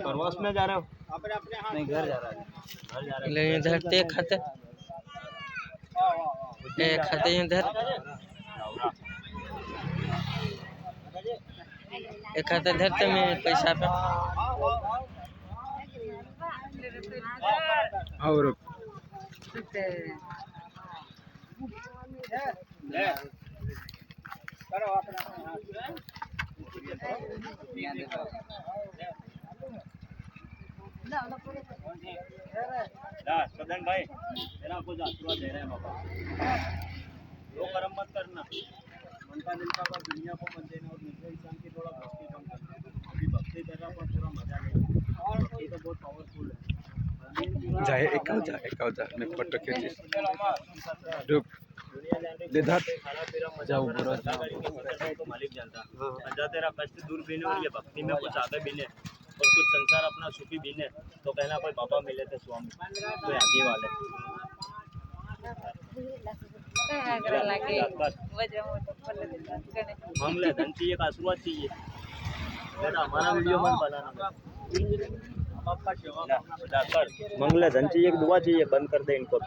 प्रवास में जा रहे हो? नहीं, घर जा रहा है। घर जा रहे ले इधर ते खाते इधर एक खाते धरते में पैसा पे और सदन भाई तेरा कुछ आशीर्वाद दे रहे हैं बाबा। वो कर्म मत करना, मन का दिल का बात दुनिया को मत देना और दूसरे इंसान की थोड़ा भक्ति कम करना। अभी भक्ति करना पर पूरा मजा नहीं, भक्ति तो बहुत पावरफुल है। जाए एकाउजा ने फोटो खींची रुक दे धात जाओ बुरा तो मालिक जानता अजा तेरा कष्ट दूर भी नहीं और ये भक्ति में कुछ आगे भी नहीं और कुछ संसार अपना सुखी भी नहीं तो कहना कोई बाबा मिले थे स्वामी कोई आदि वाले मामले धन चाहिए का आशीर्वाद चाहिए बेटा हमारा वीडियो मत बनाना मंगले धन चाहिए दुआ चाहिए बंद कर दे इनको।